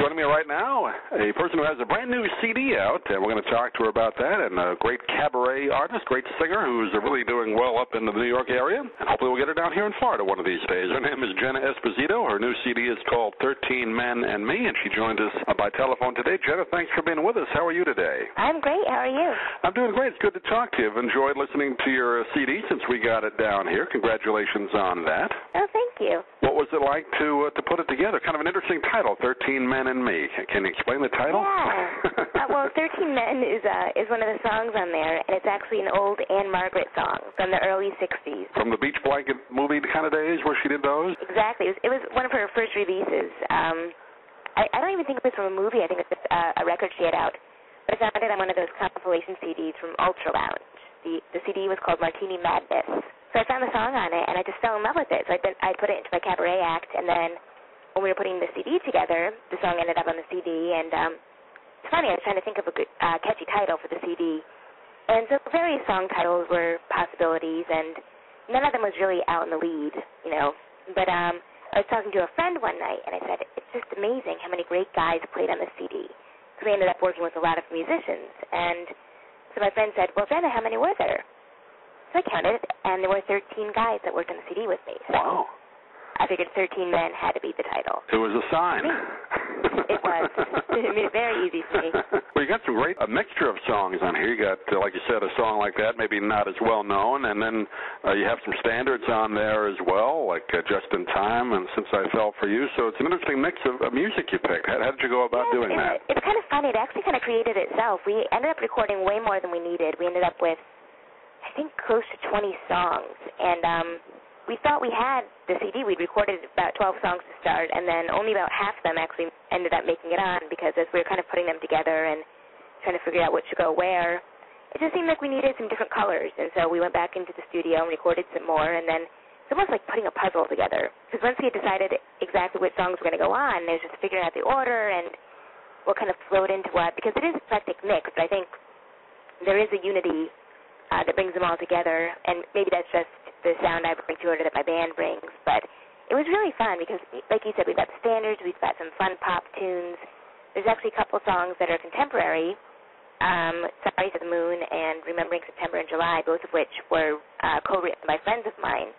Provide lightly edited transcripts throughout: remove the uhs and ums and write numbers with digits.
Joining me right now, a person who has a brand new CD out, and we're going to talk to her about that, and a great cabaret artist, great singer who's really doing well up in the New York area, and hopefully we'll get her down here in Florida one of these days. Her name is Jenna Esposito. Her new CD is called 13 Men and Me, and she joined us by telephone today. Jenna, thanks for being with us. How are you today? I'm great. How are you? I'm doing great. It's good to talk to you. I've enjoyed listening to your CD since we got it down here. Congratulations on that. Oh, thank you. What was it like to put it together? Kind of an interesting title, 13 Men and Me. Can you explain the title? Yeah. Well, 13 Men is one of the songs on there, and it's actually an old Anne Margaret song from the early 60s. From the Beach Blanket movie kind of days where she did those? Exactly. It was one of her first releases. I don't even think it was from a movie. I think it was a record she had out. But I found it on one of those compilation CDs from Ultra Lounge. The CD was called Martini Madness. So I found the song on it, and I just fell in love with it. So I put it into my cabaret act, and then when we were putting the CD together, the song ended up on the CD, and it's funny, I was trying to think of a good, catchy title for the CD, and so various song titles were possibilities, and none of them was really out in the lead, you know, but I was talking to a friend one night, and I said, it's just amazing how many great guys played on the CD, because we ended up working with a lot of musicians, and so my friend said, well, Jenna, how many were there? So I counted, and there were 13 guys that worked on the CD with me. So wow. I figured 13 Men had to be the title. It was a sign. It was. It made it very easy for me. Well, you got some great mixture of songs on here. You got, like you said, a song like that, maybe not as well known, and then you have some standards on there as well, like Just in Time and Since I Fell for You. So it's an interesting mix of music you picked. How did you go about doing that? It's kind of funny. It actually kind of created itself. We ended up recording way more than we needed. We ended up with, I think, close to 20 songs, and we thought we had the CD. We'd recorded about 12 songs to start, and then only about half of them actually ended up making it on, because as we were kind of putting them together and trying to figure out what should go where, it just seemed like we needed some different colors, and so we went back into the studio and recorded some more, and then it's almost like putting a puzzle together, because once we had decided exactly which songs were going to go on, there's just figuring out the order and what kind of flowed into what, because it is a eclectic mix, but I think there is a unity that brings them all together, and maybe that's just the sound I bring to it or that my band brings. But it was really fun because, like you said, we've got the standards, we've got some fun pop tunes. There's actually a couple songs that are contemporary, Sorry to the Moon and Remembering September and July, both of which were co-written by friends of mine.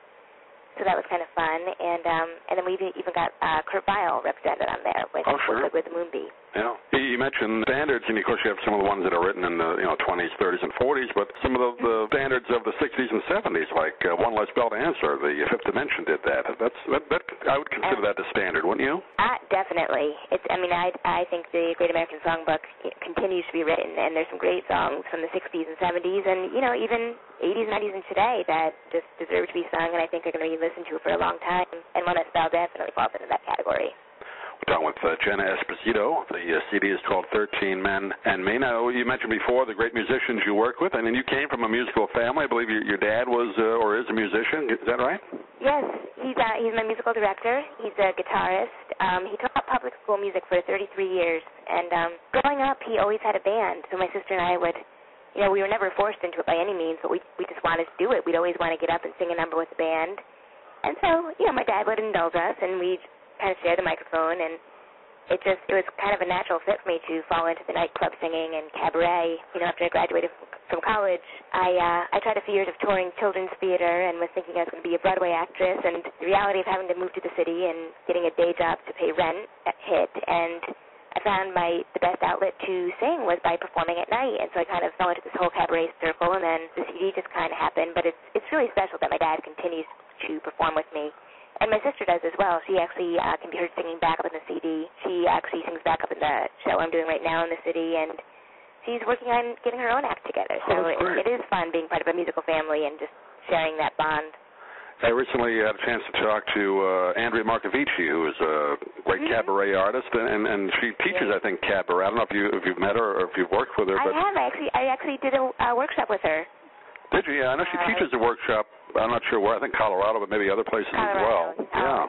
So that was kind of fun. And then we even got Kurt Weill represented on there with the Moonbee. Yeah. You mentioned standards, and of course you have some of the ones that are written in the 20s, 30s, and 40s, but some of the standards of the 60s and 70s, like One Less Bell to Answer, the Fifth Dimension did that. That I would consider that the standard, wouldn't you? Definitely. I think the Great American Songbook continues to be written, and there's some great songs from the 60s and 70s, and even 80s, 90s, and today that just deserve to be sung, and I think are going to be listened to for a long time. And One Less Bell definitely falls into that category. We're talking with Jenna Esposito. The CD is called 13 Men and Me. Now, you mentioned before the great musicians you work with, and then you came from a musical family. I believe your dad was or is a musician. Is that right? Yes. He's my musical director. He's a guitarist. He taught public school music for 33 years. And growing up, he always had a band. So my sister and I would, we were never forced into it by any means, but we just wanted to do it. We'd always want to get up and sing a number with the band. And so, my dad would indulge us, and we'd kind of share the microphone, and it was kind of a natural fit for me to fall into the nightclub singing and cabaret. After I graduated from college, I tried a few years of touring children's theater and was thinking I was going to be a Broadway actress, and the reality of having to move to the city and getting a day job to pay rent hit, and I found the best outlet to sing was by performing at night, and so I kind of fell into this whole cabaret circle, and then the CD just kind of happened, but it's really special that my dad continues to perform with me. And my sister does as well. She actually can be heard singing back up in the CD. She actually sings back up in the show I'm doing right now in the city, and she's working on getting her own act together. So it is fun being part of a musical family and just sharing that bond. I recently had a chance to talk to Andrea Marcovici, who is a great cabaret artist, and she teaches, I think, cabaret. I don't know if you've met her or if you've worked with her. I have. I actually did a workshop with her. Did you? Yeah, I know she teaches a workshop. I'm not sure where. I think Colorado, but maybe other places as well. Yeah.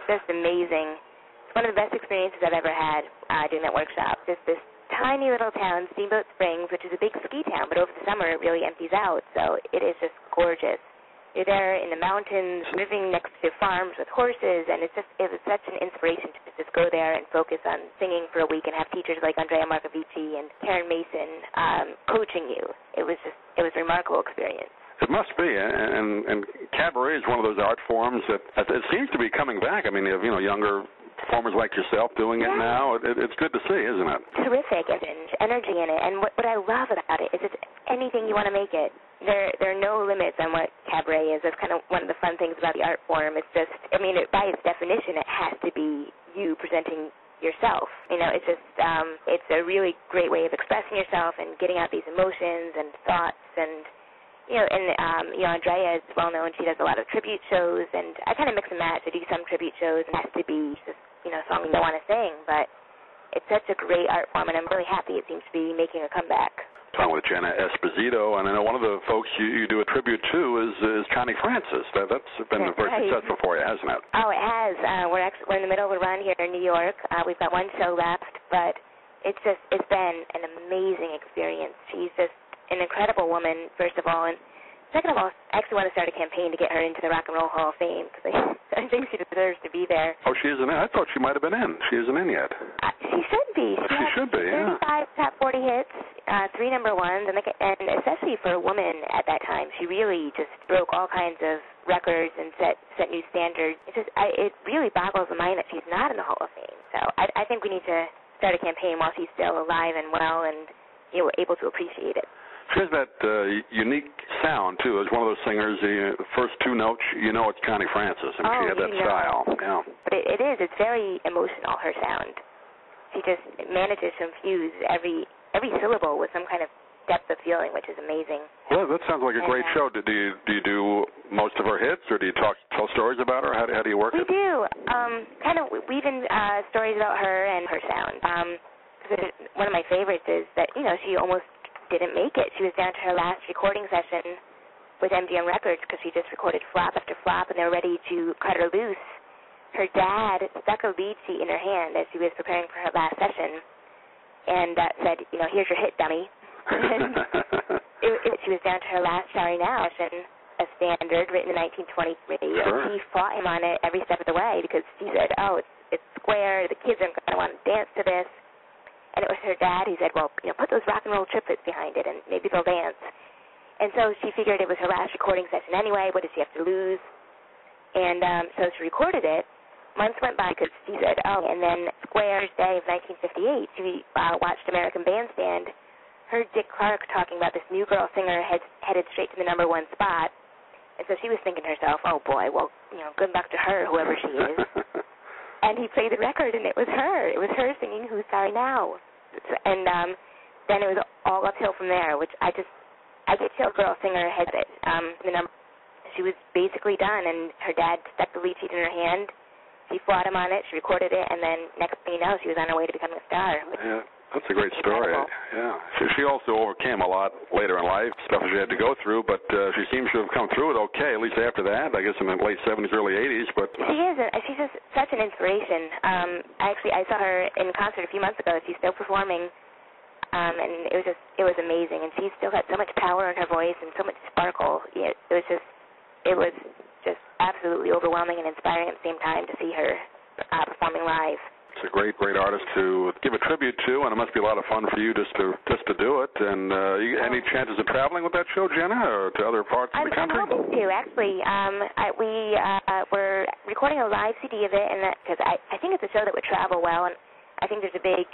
Just amazing. It's one of the best experiences I've ever had doing that workshop. Just this tiny little town, Steamboat Springs, which is a big ski town, but over the summer it really empties out, so it is just gorgeous. you're there in the mountains, living next to farms with horses, and it was such an inspiration to just go there and focus on singing for a week and have teachers like Andrea Marcovici and Karen Mason coaching you. It was a remarkable experience. It must be, and cabaret is one of those art forms that it seems to be coming back. I mean, you have younger performers like yourself doing it now. It's good to see, isn't it? Terrific, and energy in it. And what I love about it is it's anything you want to make it. There are no limits on what cabaret is. That's kind of one of the fun things about the art form. It's just, I mean, by its definition, it has to be you presenting yourself. It's just, it's a really great way of expressing yourself and getting out these emotions and thoughts and, Andrea is well known. She does a lot of tribute shows, and I kind of mix and match. I do some tribute shows, and it has to be just, songs I want to sing, but it's such a great art form, and I'm really happy it seems to be making a comeback. Talking with Jenna Esposito, and I know one of the folks you do a tribute to is Connie Francis. That's been very successful for you, hasn't it? Oh, it has. We're in the middle of a run here in New York. We've got one show left, but it's been an amazing experience. She's just an incredible woman, first of all, and second of all, I actually want to start a campaign to get her into the Rock and Roll Hall of Fame because I think she deserves to be there. Oh, she isn't in? I thought she might have been in. She isn't in yet. She should be. She should be, 35 top 40 hits, 3 number ones, and especially for a woman at that time, she really just broke all kinds of records and set new standards. It really boggles the mind that she's not in the Hall of Fame. So I think we need to start a campaign while she's still alive and well and able to appreciate it. She has that unique sound, too. As one of those singers, the first two notes, it's Connie Francis. I mean, she had that style. Yeah. But it is. It's very emotional, her sound. She just manages to infuse every syllable with some kind of depth of feeling, which is amazing. Well, that sounds like a great show. Do you do most of her hits, or do you tell stories about her? How do you work it? We do. Kind of weave in stories about her and her sound. One of my favorites is that, she almost didn't make it. She was down to her last recording session with MGM Records because she just recorded flop after flop, and they were ready to cut her loose. Her dad stuck a lead sheet in her hand as she was preparing for her last session and said, here's your hit, dummy. She was down to her last Sorry Now session, a standard written in 1923, and she fought him on it every step of the way because she said, it's square, the kids are going to want to dance to this. And it was her dad who said, well, put those rock and roll triplets behind it and maybe they'll dance. And so she figured it was her last recording session anyway. What did she have to lose? And so she recorded it. Months went by because she said, and then Square's Day of 1958, she watched American Bandstand, heard Dick Clark talking about this new girl singer headed straight to the number one spot. And so she was thinking to herself, oh, boy, well, good luck to her, whoever she is. And he played the record, and it was her. It was her singing Who's Sorry Now. And then it was all uphill from there, which I get Chill Girl Singer ahead of it. The number, she was basically done, and her dad stuck the lead sheet in her hand. She fought him on it. She recorded it, and then next thing you know, she was on her way to becoming a star. Yeah, that's a great story. Yeah. She also overcame a lot later in life, stuff she had to go through, but she seems to have come through it okay, at least after that, I guess in the late 70s, early 80s. But she is. She's just such an inspiration. I saw her in concert a few months ago. She's still performing, and it was amazing. And she's still got so much power in her voice and so much sparkle. It was just absolutely overwhelming and inspiring at the same time to see her performing live. It's a great artist to give a tribute to, and it must be a lot of fun for you just to do it. And any chances of traveling with that show, Jenna, or to other parts of the country? I'm hoping to, actually. We're recording a live CD of it, and because I think it's a show that would travel well, and I think there's a big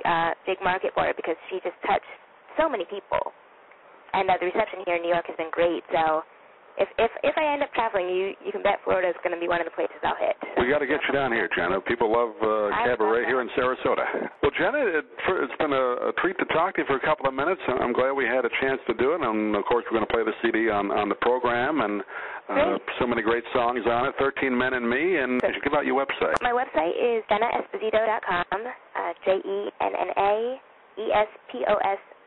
market for it because she just touched so many people, and the reception here in New York has been great. So if I end up traveling, you can bet Florida is going to be one of the places I'll hit. We got to get you down here, Jenna. People love cabaret here in Sarasota. Well, Jenna, it's been a treat to talk to you for a couple of minutes. I'm glad we had a chance to do it, and of course we're going to play the CD on the program, and so many great songs on it. 13 Men and Me, and you should give out your website. My website is JennaEsposito.com.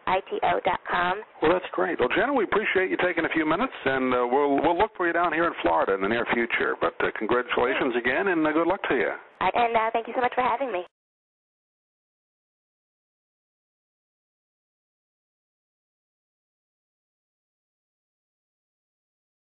JennaEsposito.com. Well, that's great. Well, Jenna, we appreciate you taking a few minutes, and we'll look for you down here in Florida in the near future. But congratulations again, and good luck to you. And thank you so much for having me.